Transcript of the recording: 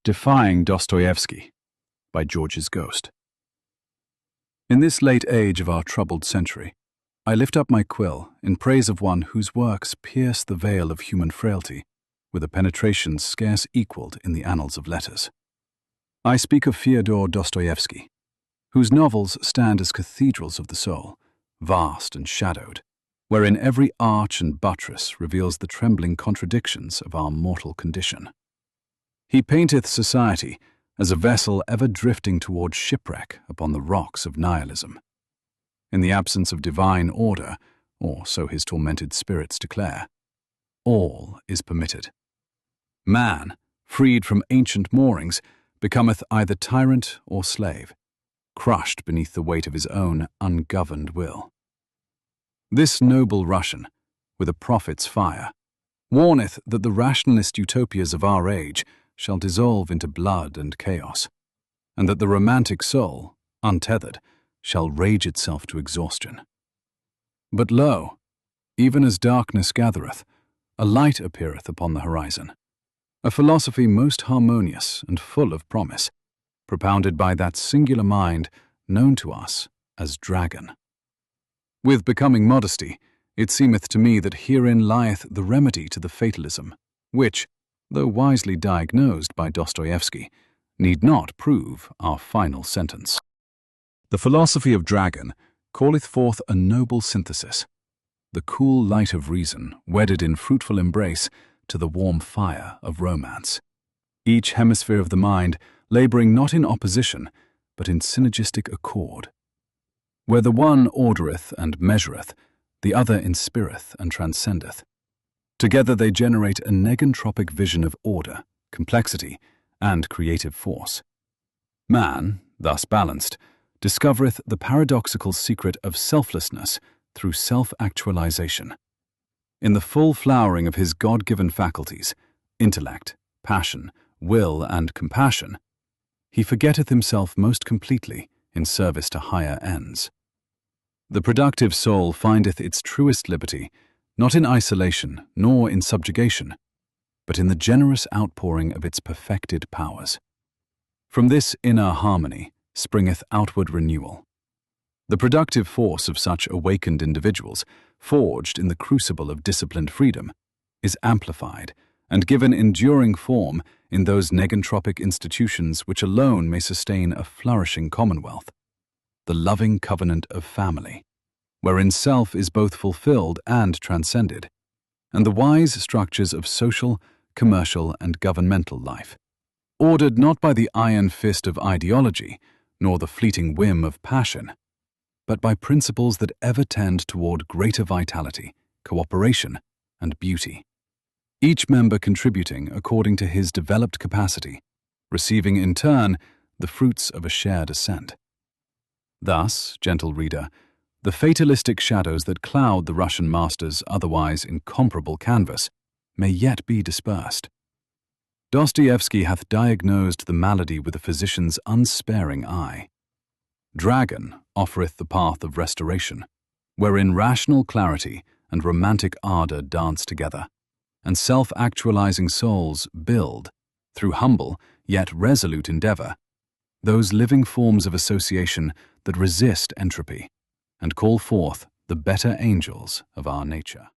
Defying Dostoevsky by George's Ghost. In this late age of our troubled century, I lift up my quill in praise of one whose works pierce the veil of human frailty with a penetration scarce equaled in the annals of letters. I speak of Fyodor Dostoevsky, whose novels stand as cathedrals of the soul, vast and shadowed, wherein every arch and buttress reveals the trembling contradictions of our mortal condition. He painteth society as a vessel ever drifting toward shipwreck upon the rocks of nihilism. In the absence of divine order, or so his tormented spirits declare, all is permitted. Man, freed from ancient moorings, becometh either tyrant or slave, crushed beneath the weight of his own ungoverned will. This noble Russian, with a prophet's fire, warneth that the rationalist utopias of our age shall dissolve into blood and chaos, and that the romantic soul, untethered, shall rage itself to exhaustion. But lo, even as darkness gathereth, a light appeareth upon the horizon, a philosophy most harmonious and full of promise, propounded by that singular mind known to us as Dragon. With becoming modesty, it seemeth to me that herein lieth the remedy to the fatalism, which, though wisely diagnosed by Dostoevsky, need not prove our final sentence. The philosophy of Dragon calleth forth a noble synthesis, the cool light of reason wedded in fruitful embrace to the warm fire of romance, each hemisphere of the mind labouring not in opposition, but in synergistic accord. Where the one ordereth and measureth, the other inspireth and transcendeth. Together they generate a negentropic vision of order, complexity, and creative force. Man, thus balanced, discovereth the paradoxical secret of selflessness through self-actualization. In the full flowering of his God-given faculties, intellect, passion, will, and compassion, he forgetteth himself most completely in service to higher ends. The productive soul findeth its truest liberty not in isolation nor in subjugation, but in the generous outpouring of its perfected powers. From this inner harmony springeth outward renewal. The productive force of such awakened individuals, forged in the crucible of disciplined freedom, is amplified and given enduring form in those negentropic institutions which alone may sustain a flourishing commonwealth, the loving covenant of family, wherein self is both fulfilled and transcended, and the wise structures of social, commercial, and governmental life, ordered not by the iron fist of ideology, nor the fleeting whim of passion, but by principles that ever tend toward greater vitality, cooperation, and beauty, each member contributing according to his developed capacity, receiving in turn the fruits of a shared ascent. Thus, gentle reader, the fatalistic shadows that cloud the Russian master's otherwise incomparable canvas may yet be dispersed. Dostoevsky hath diagnosed the malady with a physician's unsparing eye. Dragon offereth the path of restoration, wherein rational clarity and romantic ardor dance together, and self-actualizing souls build, through humble yet resolute endeavor, those living forms of association that resist entropy and call forth the better angels of our nature.